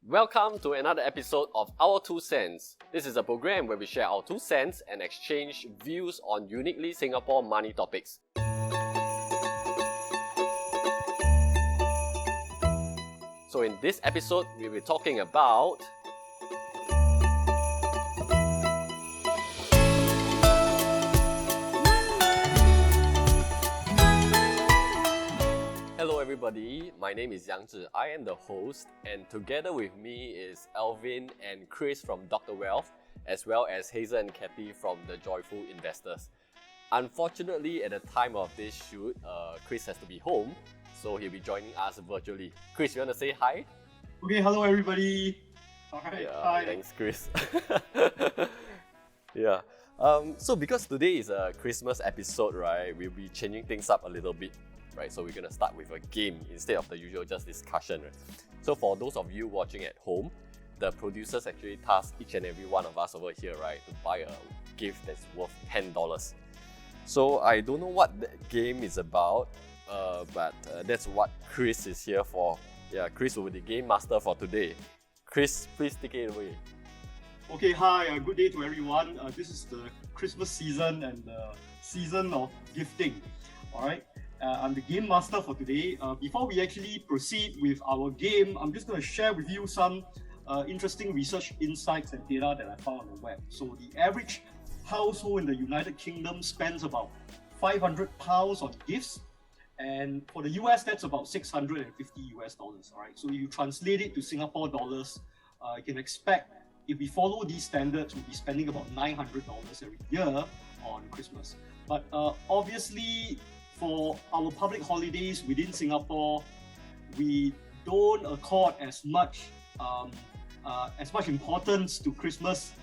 Welcome to another episode of Our 2 Cents. This is a program where we share our 2 cents and exchange views on uniquely Singapore money topics. So in this episode, we'll be talking about Hello everybody, my name is Yang Zhi. I am the host, and together with me is Alvin and Chris from Dr. Wealth, as well as Hazel and Kathy from the Joyful Investors. Unfortunately, at the time of this shoot, Chris has to be home, so he'll be joining us virtually. Chris, you want to say hi? Okay, hello everybody. Alright, hi. Thanks, Chris. Yeah. So because today is a Christmas episode, right, we'll be changing things up a little bit. Right, so we're going to start with a game instead of the usual just discussion. Right? So for those of you watching at home, the producers actually tasked each and every one of us over here, right, to buy a gift that's worth $10. So I don't know what that game is about, but that's what Chris is here for. Yeah, Chris will be the game master for today. Chris, please take it away. Okay, hi, good day to everyone. This is the Christmas season and the season of gifting. Alright. I'm the game master for today. Before we actually proceed with our game, I'm just going to share with you some interesting research insights and data that I found on the web. So the average household in the United Kingdom spends about £500 on gifts, and for the US that's about $650 US. Alright, so if you translate it to Singapore dollars, you can expect if we follow these standards, we'll be spending about $900 every year on Christmas. But obviously, for our public holidays within Singapore, we don't accord as much importance to Christmas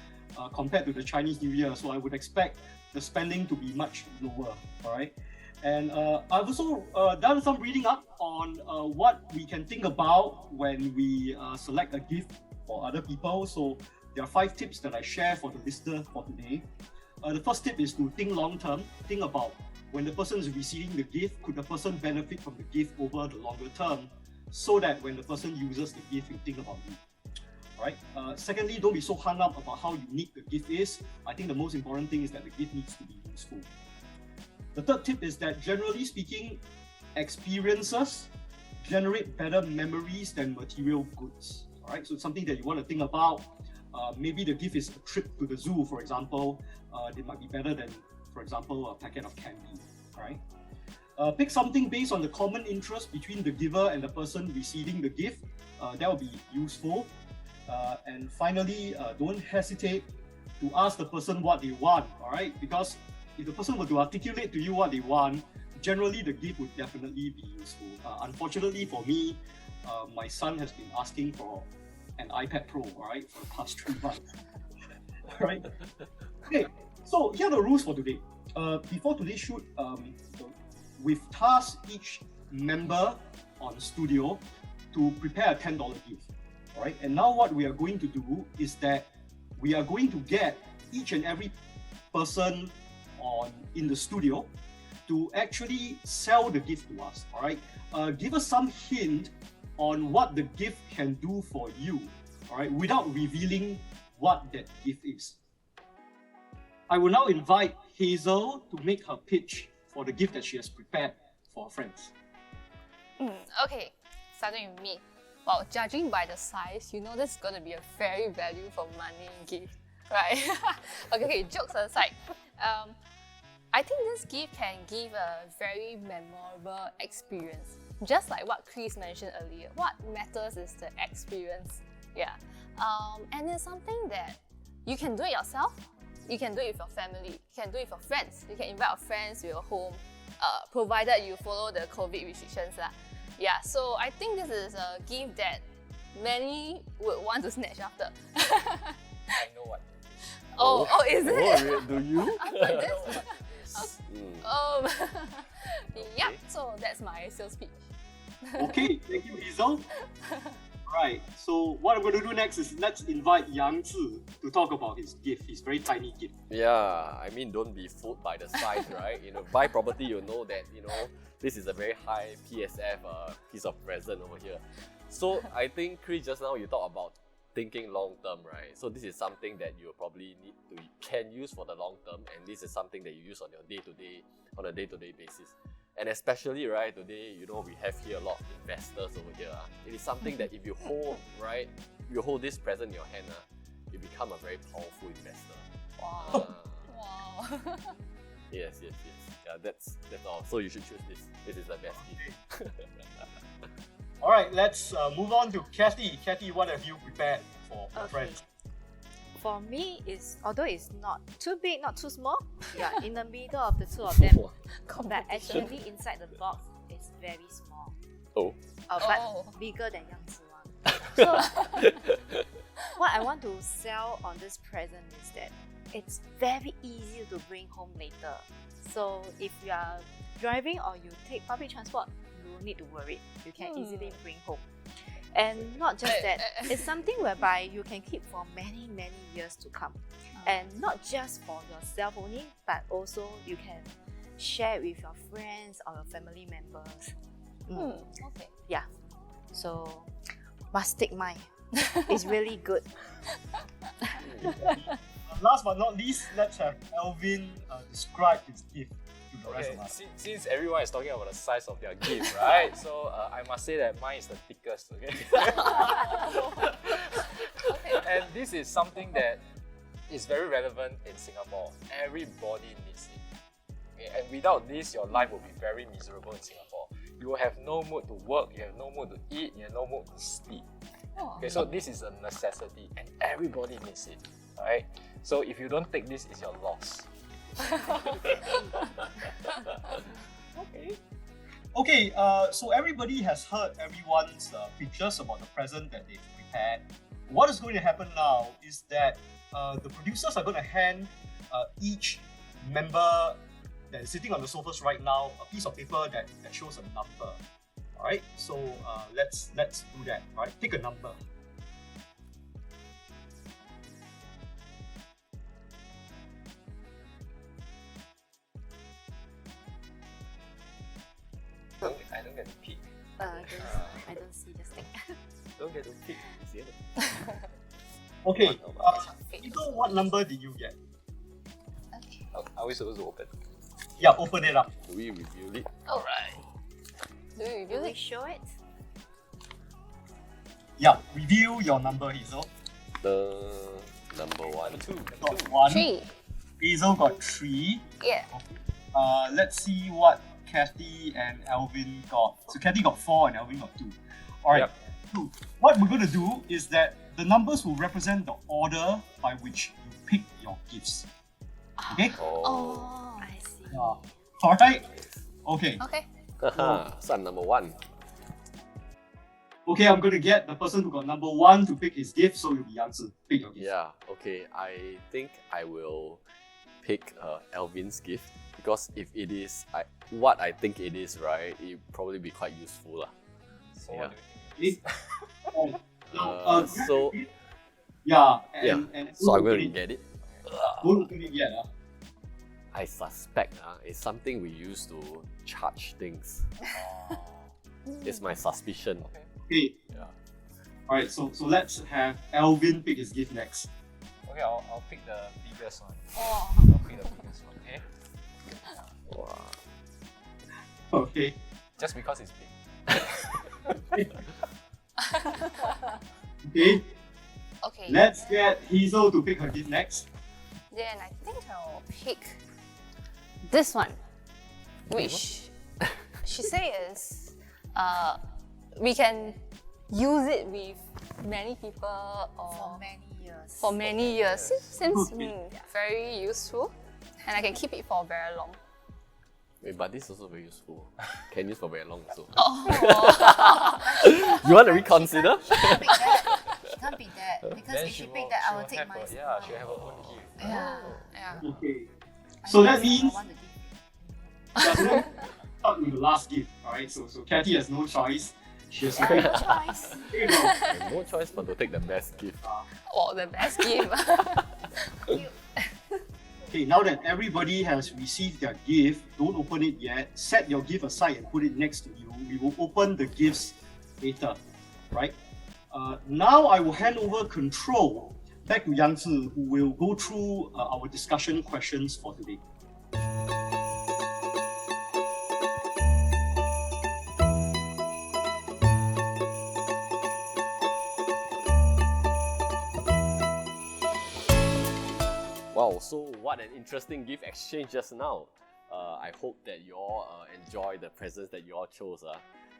compared to the Chinese New Year. So I would expect the spending to be much lower. All right, and I've also done some reading up on what we can think about when we select a gift for other people. So there are 5 tips that I share for the listener for today. The first tip is to think long term. Think about when the person is receiving the gift, could the person benefit from the gift over the longer term, so that when the person uses the gift, you think about you. Right. Secondly, don't be so hung up about how unique the gift is. I think the most important thing is that the gift needs to be useful. The third tip is that generally speaking, experiences generate better memories than material goods. All right, so it's something that you want to think about. Maybe the gift is a trip to the zoo, for example. It might be better than, for example, a packet of candy. Right? Pick something based on the common interest between the giver and the person receiving the gift. That will be useful. And finally, don't hesitate to ask the person what they want. All right, because if the person were to articulate to you what they want, generally the gift would definitely be useful. Unfortunately for me, my son has been asking for an iPad Pro, all right, for the past 3 months. All right. Okay. So here are the rules for today. Before today's shoot, we've tasked each member on studio to prepare a $10 gift. All right, and now what we are going to do is that we are going to get each and every person in the studio to actually sell the gift to us. All right, give us some hint on what the gift can do for you. All right, without revealing what that gift is. I will now invite Hazel to make her pitch for the gift that she has prepared for her friends. Okay, starting with me. Well, judging by the size, you know this is going to be a very value for money gift, right? okay, jokes aside. I think this gift can give a very memorable experience. Just like what Chris mentioned earlier, what matters is the experience. Yeah. And it's something that you can do it yourself. You can do it with your family, you can do it with your friends. You can invite your friends to your home, provided you follow the COVID restrictions. Yeah, so I think this is a gift that many would want to snatch after. I know what. Oh, is it? Oh, do you? After this? Yeah, so that's my sales pitch. Okay, thank you, Hazel. Alright, so what I'm going to do next is let's invite Yang Zi to talk about his gift, his very tiny gift. Yeah, I mean, don't be fooled by the size, right? Buy property, you know that, this is a very high PSF piece of present over here. So I think, Chris, just now you talked about thinking long term, right? So this is something that you probably can use for the long term, and this is something that you use on a day-to-day basis. And especially, right, today, we have here a lot of investors over here. It is something that if you hold, right, you hold this present in your hand, you become a very powerful investor. Wow. Wow. Yes. Yeah, that's all. So you should choose this. This is the best gift. Alright, let's move on to Kathy. Kathy, what have you prepared for friends? For me, although it's not too big, not too small, yeah, in the middle of the two of them. But actually, inside the box, it's very small. Oh. But bigger than Yang Zi one. So, what I want to sell on this present is that it's very easy to bring home later. So, if you are driving or you take public transport, you don't need to worry. You can easily bring home. And not just that, it's something whereby you can keep for many, many years to come. And not just for yourself only, but also you can share with your friends or your family members. Okay. Yeah. So, must take mine. It's really good. Last but not least, let's have Alvin describe his gift to the rest of us. Since everyone is talking about the size of their gift, right? So I must say that mine is the thickest, okay? And this is something that is very relevant in Singapore. Everybody needs it. Okay? And without this, your life will be very miserable in Singapore. You will have no mood to work, you have no mood to eat, you have no mood to sleep. Okay, so this is a necessity and everybody needs it. Alright? So if you don't take this, it's your loss. Okay, so everybody has heard everyone's pictures about the present that they've prepared. What is going to happen now is that the producers are going to hand each member that is sitting on the sofas right now a piece of paper that shows a number. Alright, so let's do that. Alright, pick a number. I don't get to pick. I don't see this thing. Don't get to pick. It's the other. Okay, Ito, what number did you get? Okay. Are we supposed to open? Yeah, open it up. Do we review it? Alright. Do we Do review we it? show it? Yeah, review your number, Hazel. The number one. Got 1. 3. Hazel got 3. Yeah. Let's see what Kathy and Alvin got. So Kathy got 4 and Alvin got 2. Alright, Yep. so what we're going to do is that the numbers will represent the order by which you pick your gifts. Okay? Oh. I see. Alright? Okay. Okay. Haha, son number one. Okay, I'm going to get the person who got number 1 to pick his gift, so you'll be Yang Zi. Pick your gift. Yeah, okay. I think I will pick Alvin's gift because if it is what I think it is, right, it will probably be quite useful. So Yeah. what do you think? So Yeah, yeah, and so I'm going to get it. don't open it yet. I suspect it's something we use to charge things. It's my suspicion. Okay. Yeah. Alright, so let's have Alvin pick his gift next. Okay, I'll pick the biggest one. Oh. I'll pick the biggest one, okay? Wow. Okay. Just because it's big. Okay, Okay. let's get Hazel to pick her gift next. Then I think I'll pick this one, which she says we can use it with many people or For many years. for many years. Seems Okay. very useful, and I can keep it for very long. Wait, but this is also very useful. Can use for very long also. Oh. You want to reconsider? She can't pick that. She can't pick that. Because Then if she pick that, I will take mine. Yeah, she'll have her own gift. Yeah. Okay. So that means I want the gift. there's no start with the last gift. Alright, so Kathy has no choice. She has to pick. Choice. Here you go. No choice but to take the best gift. Well, the best gift. Okay, now that everybody has received their gift, don't open it yet. Set your gift aside and put it next to you. We will open the gifts later, right? Now I will hand over control back to Yang Zi, who will go through our discussion questions for today. Wow, so what an interesting gift exchange just now. I hope that you all enjoy the presents that you all chose.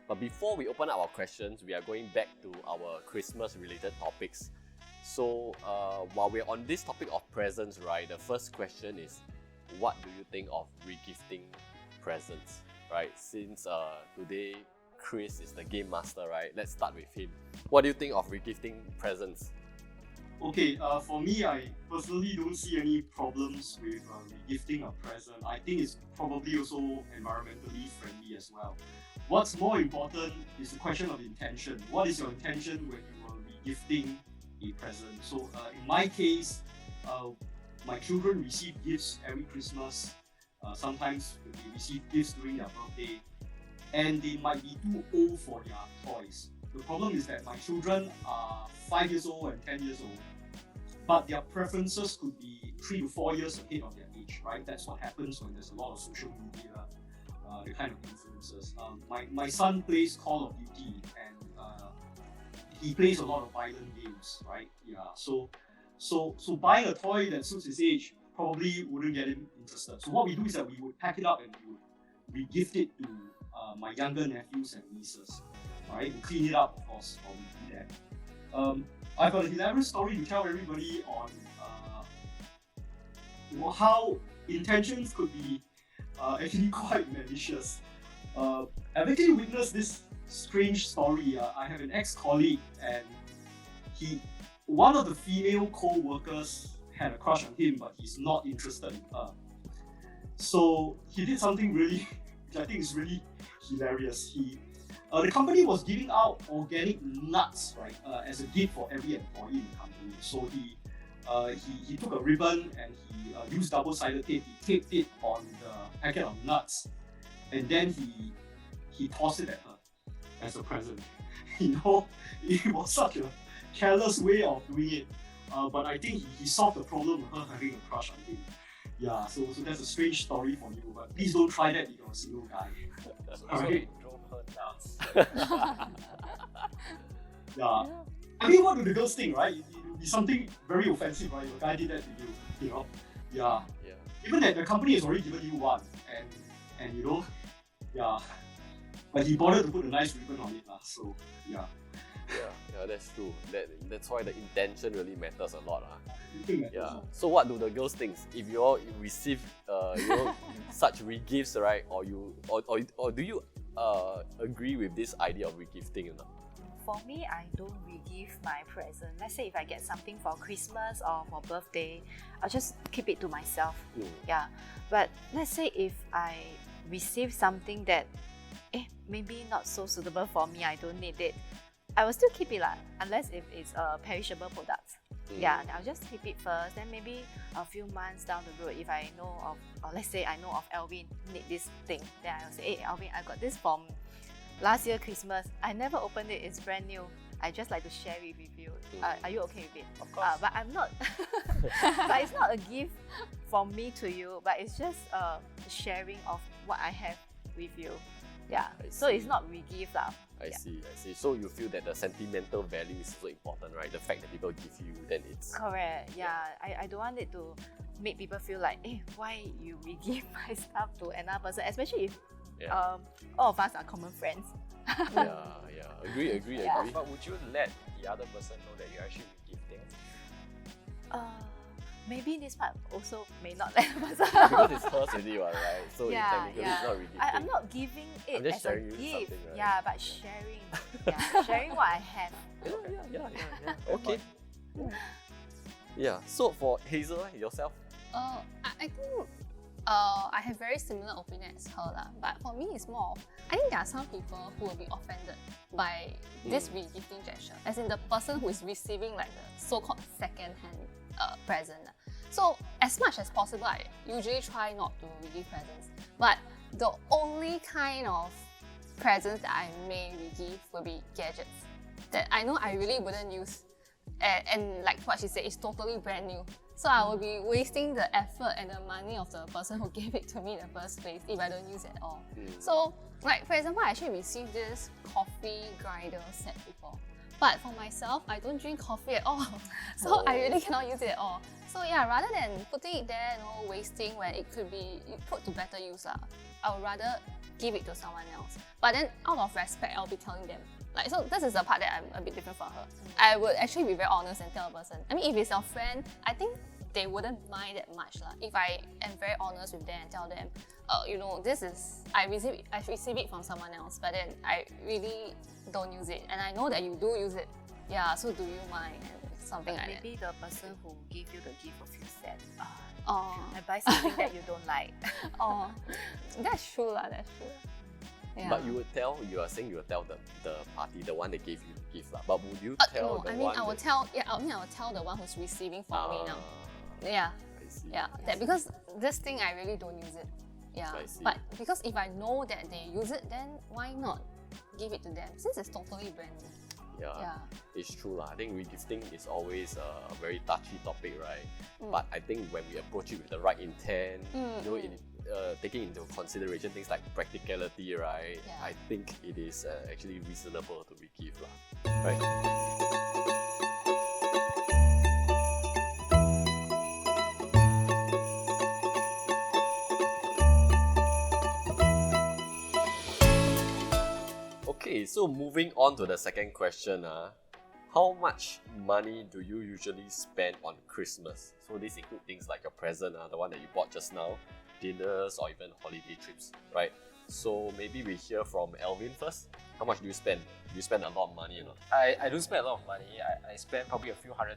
But before we open up our questions, we are going back to our Christmas related topics. So while we're on this topic of presents, right, the first question is, what do you think of regifting presents, right? Since today Chris is the game master, right? Let's start with him. What do you think of regifting presents? Okay, for me, I personally don't see any problems with gifting a present. I think it's probably also environmentally friendly as well. What's more important is the question of intention. What is your intention when you will be gifting a present? So in my case, my children receive gifts every Christmas. Sometimes they receive gifts during their birthday, and they might be too old for their toys. The problem is that my children are 5 years old and 10 years old, but their preferences could be 3 to 4 years ahead of their age, right? That's what happens when there's a lot of social media, the kind of influences. My son plays Call of Duty, and he plays a lot of violent games, right? Yeah, so buying a toy that suits his age probably wouldn't get him interested. So what we do is that we would pack it up and we gift it to my younger nephews and nieces. Right, we clean it up, of course, or we do that. I've got a hilarious story to tell everybody on how intentions could be actually quite malicious. I've actually witnessed this strange story. I have an ex-colleague, and one of the female co-workers had a crush on him, but he's not interested in her. So he did something really, which I think is really hilarious. The company was giving out organic nuts, right, as a gift for every employee in the company. So he took a ribbon and he used double-sided tape. He taped it on the packet of nuts, and then he tossed it at her as a present. You know, it was such a careless way of doing it. But I think he solved the problem of her having a crush on him. Yeah, so that's a strange story for you, but please don't try that if you're a single guy. Alright? Yeah. I mean, what do the girls think, right? It would be something very offensive, right? If a guy did that to you, you know? Yeah. Even that the company has already given you one, and you know, yeah. But he bothered to put a nice ribbon on it, so yeah. Yeah, that's true. That's why the intention really matters a lot. Yeah. So what do the girls think? If you all receive such re-gifts, right? Or do you agree with this idea of regifting or not? For me, I don't re-give my present. Let's say if I get something for Christmas or for birthday, I'll just keep it to myself. Yeah. But let's say if I receive something that maybe not so suitable for me, I don't need it, I will still keep it unless if it's a perishable product. Yeah, I'll just keep it first. Then maybe a few months down the road, if I know of, or let's say I know of Alvin need this thing, then I'll say, hey Alvin, I got this from last year Christmas. I never opened it, it's brand new. I just like to share it with you. Are you okay with it? Of course. But I'm not. But it's not a gift from me to you, but it's just sharing of what I have with you. Yeah, so it's not re-give lah. I see. So you feel that the sentimental value is also important, right? The fact that people give you, then it's... Correct, yeah. I don't want it to make people feel like, why you re-give my stuff to another person, especially if all of us are common friends. Agree. But would you let the other person know that you're actually regifting? Maybe this part also may not let the person because it's hers already, right? So technically it's not regifting. I'm not giving it I'm just as a sharing you gift. something, right? Yeah, but sharing. Sharing what I have. Yeah. Okay. Yeah. So for Hazel, yourself? I think I have very similar opinion as her lah. But for me, it's more. I think there are some people who will be offended by this regifting gesture, as in the person who is receiving like the so-called second-hand present. So as much as possible, I usually try not to regift presents. But the only kind of presents that I may regift will be gadgets that I know I really wouldn't use. And like what she said, it's totally brand new. So I will be wasting the effort and the money of the person who gave it to me in the first place if I don't use it at all. So, like for example, I actually received this coffee grinder set before. But for myself, I don't drink coffee at all. So I really cannot use it at all. So yeah, rather than putting it there, wasting when it could be put to better use, I would rather give it to someone else. But then out of respect, I'll be telling them. So this is the part that I'm a bit different from her. I would actually be very honest and tell a person. I mean, if it's your friend, I think they wouldn't mind that much. If I am very honest with them and tell them, this is, I receive it from someone else, but then I really don't use it. And I know that you do use it. Yeah, so do you mind? And something like that. Maybe the person who gave you the gift of you said, I buy something that you don't like. That's true lah, that's true. Yeah. But you are saying you will tell the party, the one that gave you the gift. But would you tell no, the I mean, one I will tell the one who's receiving from me now. Yeah. I see. Yeah. That because this thing I really don't use it. Yeah. I see. But because if I know that they use it, then why not give it to them? Since it's totally brand new. Yeah. It's true lah. I think regifting is always a very touchy topic, right? But I think when we approach it with the right intent, taking into consideration things like practicality, right? Yeah. I think it is actually reasonable to regift lah, right? Okay, so moving on to the second question. How much money do you usually spend on Christmas? So this includes things like your present, the one that you bought just now, dinners or even holiday trips, right? So maybe we hear from Alvin first. How much do you spend? Do you spend a lot of money or not? I don't spend a lot of money. I spend probably a few $100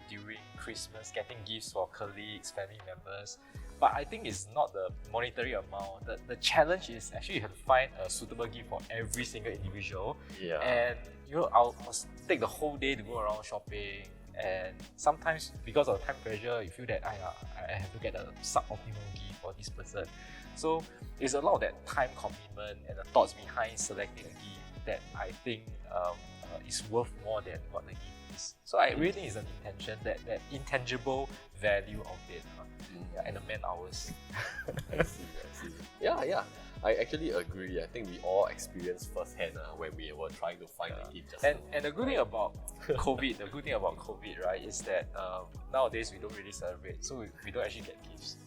during Christmas, getting gifts for colleagues, family members. But I think it's not the monetary amount. The challenge is actually you have to find a suitable gift for every single individual. Yeah. And I'll take the whole day to go around shopping. And sometimes because of time pressure, you feel that I have to get a suboptimal gift for this person. So it's a lot of that time commitment and the thoughts behind selecting a gift that I think is worth more than what the gift is. So I really think it's an intention, that intangible value of it, and the man hours. I see. Yeah. I actually agree. I think we all experienced firsthand when we were trying to find the gift. And the good thing about COVID, right, is that nowadays we don't really celebrate, so we don't actually get gifts.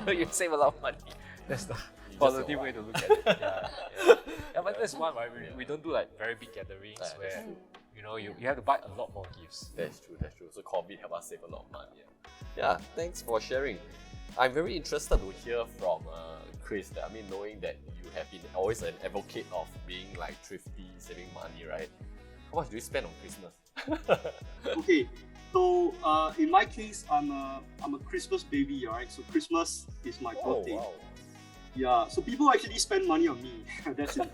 You save a lot of money. That's the positive way to look at it. Yeah, but that's one, right? We don't do like very big gatherings where you have to buy a lot more gifts. That's true. So COVID helped us save a lot of money. Yeah, thanks for sharing. I'm very interested to hear from Chris. I mean, knowing that you have been always an advocate of being like thrifty, saving money, right? How much do you spend on Christmas? Okay, so in my case, I'm a Christmas baby, right? So Christmas is my birthday. Wow. Yeah, so people actually spend money on me. That's it.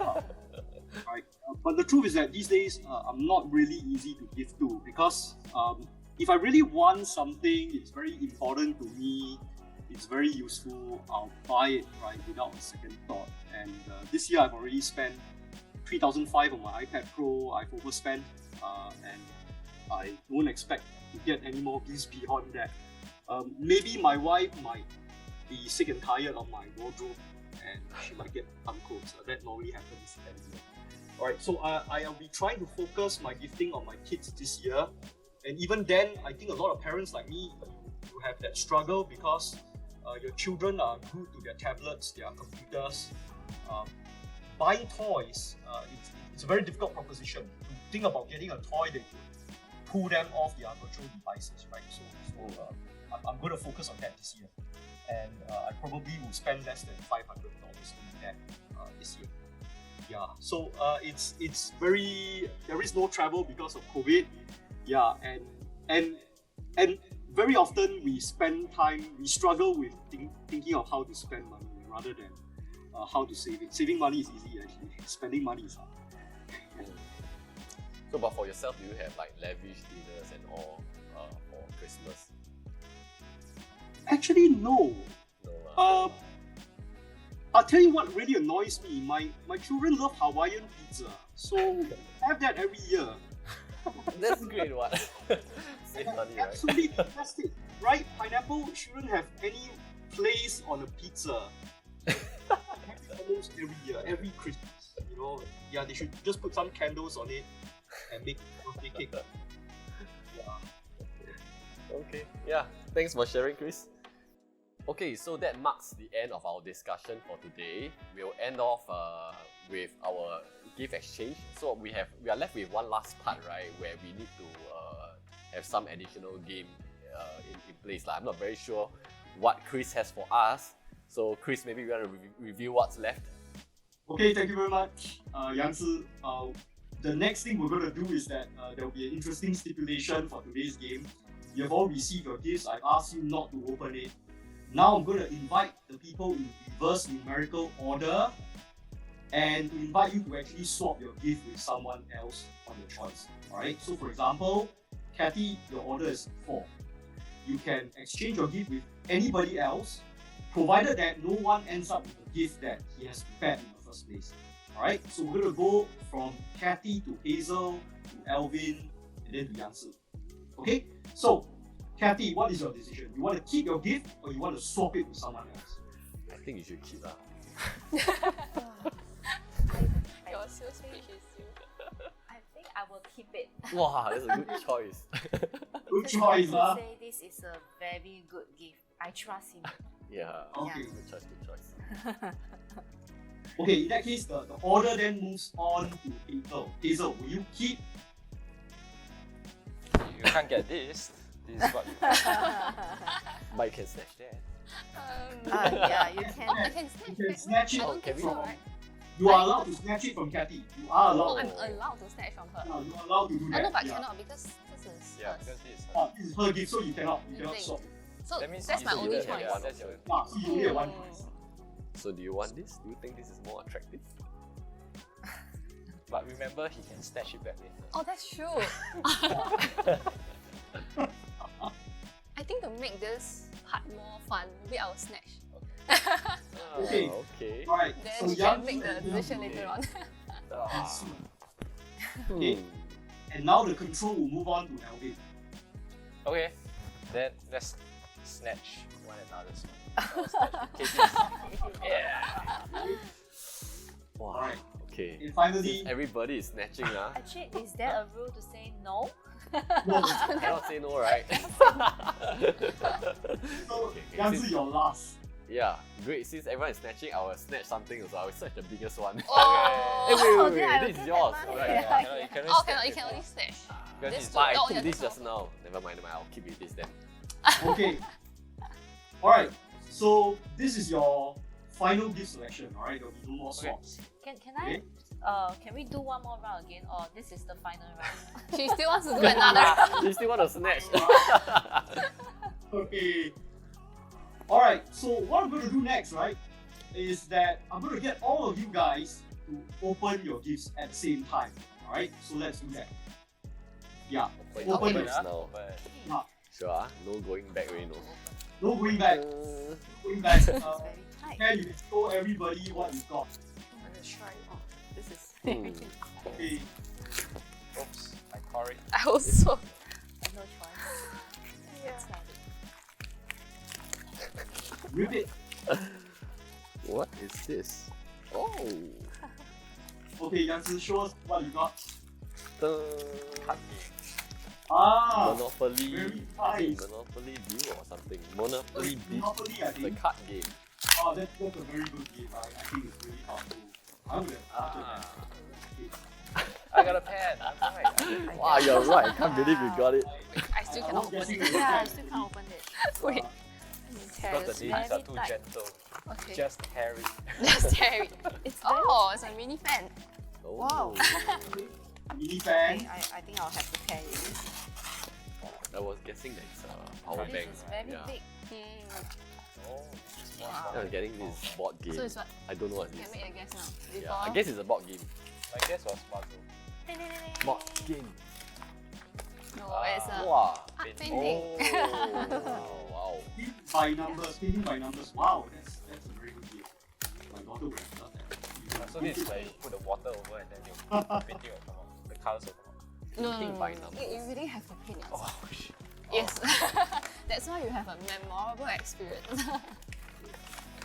Right. But the truth is that these days, I'm not really easy to give to, because if I really want something, it's very important to me, it's very useful, I'll buy it, right, without a second thought. And this year I've already spent $3,500 on my iPad Pro. I've overspent, and I don't expect to get any more gifts beyond that. Maybe my wife might be sick and tired of my wardrobe, and she might get some clothes. That normally happens every year. Alright, so I'll be trying to focus my gifting on my kids this year. And even then, I think a lot of parents like me, you have that struggle because your children are glued to their tablets, their computers. Buying toys, it's a very difficult proposition. To think about getting a toy that could pull them off their virtual devices, right? So I'm going to focus on that this year. And I probably will spend less than $500 doing that this year. Yeah, so it's very, there is no travel because of COVID. Yeah, and very often we struggle with thinking of how to spend money rather than how to save it. Saving money is easy actually, spending money is hard. So, but for yourself, do you have like lavish dinners and all for Christmas? Actually, no. No. I'll tell you what really annoys me. My children love Hawaiian pizza, so I have that every year. That's great, what? Save money, right? Absolutely fantastic, right? Pineapple shouldn't have any place on a pizza. I have it almost every year, every Christmas. You know, yeah, they should just put some candles on it and make birthday cake. Yeah. Okay, yeah. Thanks for sharing, Chris. Okay, so that marks the end of our discussion for today. We'll end off with our gift exchange. So we are left with one last part, right, where we need to have some additional game in place. I'm not very sure what Chris has for us. So Chris, maybe we want to review what's left. Okay, thank you very much, Yang Zi. The next thing we're going to do is that there will be an interesting stipulation for today's game. You have all received your gifts. I've asked you not to open it. Now I'm going to invite the people in reverse numerical order and to invite you to actually swap your gift with someone else on your choice. Alright, so for example, Kathy, your order is 4. You can exchange your gift with anybody else, provided that no one ends up with a gift that he has prepared in the first place. Alright, so we're going to go from Kathy to Hazel, to Alvin, and then to Yang Zi. Okay, so Kathy, what is your decision? You want to keep your gift or you want to swap it with someone else? I think you should keep that. Your sales speech is you. I think I will keep it. Wow, that's a good choice. Good choice, huh? Say this is a very good gift. I trust him. Yeah. Okay. Good choice, good choice. Okay, in that case, the order then moves on to Hazel. Hazel, will you keep? You can't get this. This is what you But you can snatch that. Yeah, you can. I can You snatch can back. snatch it I don't think we- so, right? You are allowed to snatch it from Kathy. You are No, allowed. I'm allowed to snatch from her. Yeah, you are allowed to do Oh, that. no, but yeah. cannot because this is Yeah, hers. because this is This is her gift, so you cannot Thing. swap. So that means that's my you only have choice. one, that's your Yeah, so you only have one choice. So do you want this? Do you think this is more attractive? But remember, he can snatch it back later. Oh, that's true. I think to make this part more fun, maybe I will snatch. Okay. Okay. Alright, Then so you Yang can make the Zi decision later on. and Su. Hmm. Okay. And now the control will move on to Alvin. Okay, then let's snatch one another's one. Yeah. Wow. Alright. Okay. And finally, Everybody is snatching, huh? Actually, is there a rule to say no? Cannot say no, right? so Okay, Yang since- Zi, your last. Yeah, great. Since everyone is snatching, I will snatch something as well. I will snatch the biggest one. Oh, Wait, then I will this is get yours. that money. Right? Yeah. You can oh, cannot, you can only snatch. Because This it's two- But I Oh, took yeah, this that's just now. Never mind, I'll keep with this then. Okay. Alright, so this is your final gift selection, alright? There'll be no more Okay. swaps. Can Okay. can we do one more round again, or this is the final round? She still wants to do another. You still want to snatch? Okay. Alright, so what I'm going to do next, right, is that I'm going to get all of you guys to open your gifts at the same time. Alright, so let's do that. Yeah, Wait, open open it. it now. Yeah. Sure, ah? No going back already, no. No going back. Going back. It's very tight. Can you show everybody what you got? I'm gonna try. Oh, this is Hmm. Okay. Oops, I tore it. I also. no choice. Let's start it. Rip it. What is this? Oh! Okay, Yang Zi, show us what you got. Dun. Card game. Ah, Monopoly. very nice. Monopoly Deal or something. Monopoly Deal. Monopoly, I The think. card game. Oh, that's a very good game. I think it's really powerful. I'm gonna I got a pen. I'm right. Wow, you're right. I can't believe you got it. I still cannot open it. Yeah, I still can't open it. Wait. Because the names are too tight. gentle. Okay. Just carry. Just carry. It's Oh, it's a mini fan. Oh. Wow. Mini fan. I think I'll have to carry this. I was guessing that it's a power This bank. is very Yeah. big. Oh, small, Wow. small. I'm getting this board game. So it's what? I don't know what You it can is. make a guess now. Before. Yeah, I guess it's a board game. My guess was puzzle. Board game. No, it's a Wow. art painting. painting. Oh, wow. Painting by numbers. Wow, that's a very good game. My daughter would have done that. So this is where you put the water over and then you painting will come out. The colours will come out. No, Painting by numbers. You really have to paint yourself. Oh shit. Yes. That's why you have a memorable experience.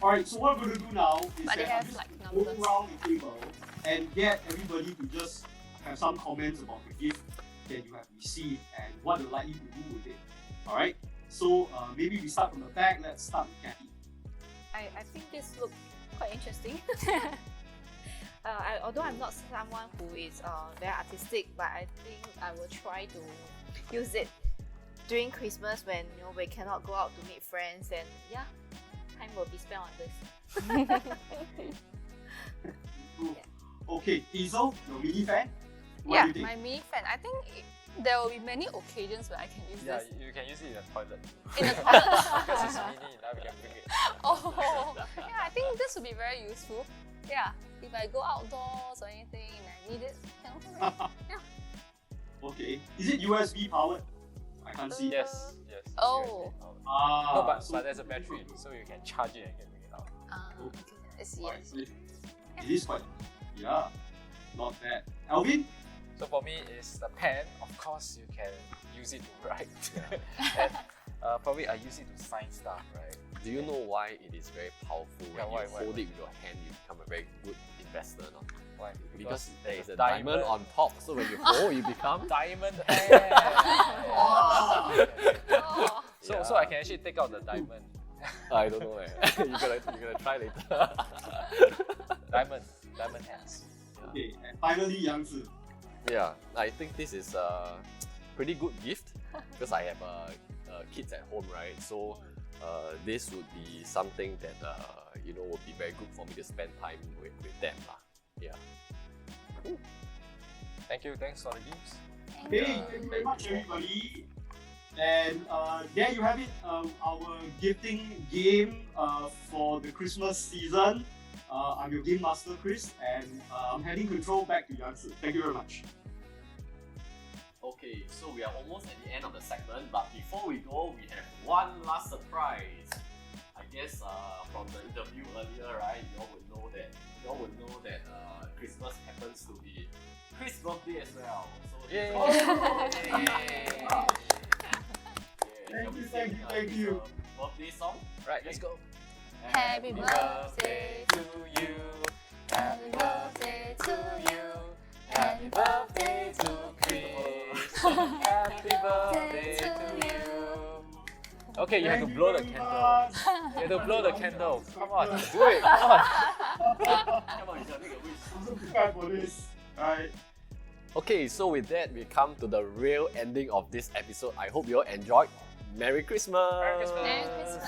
Alright, so what I'm going to do now is But they that I'm have, just like, go numbers. around the table and get everybody to just have some comments about the gift that you have received and what you're likely to do with it. Alright, so maybe we start from the back. Let's start with Kathy. I think this looks quite interesting. Although I'm not someone who is very artistic, but I think I will try to use it during Christmas when we cannot go out to meet friends, and yeah, time will be spent on this. Okay, Hazel, your mini fan. What do you think? My mini fan. I think there will be many occasions where I can use Yeah, this. you can use it in the toilet. In the toilet. Because it's mini enough, you can bring it. Oh, yeah, I think this would be very useful. Yeah, if I go outdoors or anything and I need it, can also bring it. Okay, is it USB powered? I can't see. Yes, yes. Oh. Ah, No, but, so- but there's a battery, so you can charge it and can bring it out. Okay, I see. Alright, so it is quite, yeah, not bad. Alvin? So for me, it's the pen. Of course, you can use it to write. and probably I use it to sign stuff, right? Do you know why it is very powerful? Yeah, When why, you why, hold why? it with your hand, you become a very good investor. No? Why? Because there is a diamond. diamond on top, so when you hold, you become. Diamond pen. Oh. So I can actually take out the diamond. I don't know. You're gonna try later. Diamond hands. Okay, and finally, Yang Zi. Yeah, I think this is a pretty good gift because I have kids at home, right? So this would be something that would be very good for me to spend time with them, lah. Yeah. Thanks for the gifts. Hey, thank you very much, everybody. And there you have it, our gifting game for the Christmas season. I'm your Game Master, Chris, and I'm handing control back to Yang Zi. Thank you very much. Okay, so we are almost at the end of the segment, but before we go, we have one last surprise. I guess from the interview earlier, right, you all would know that Christmas happens to be Chris' birthday as well. So Yay! Thank you. Birthday song. Right, let's go. Happy birthday to you. Happy birthday to you. Happy birthday to Chris. Happy birthday to you. Okay, you have to blow the candle. You have to blow the candle. Come on, do it. Come on. Come on, you can make a wish. I'm so prepared for this. Alright. Okay, so with that, we come to the real ending of this episode. I hope you all enjoyed. Merry Christmas! Merry Christmas. Merry Christmas.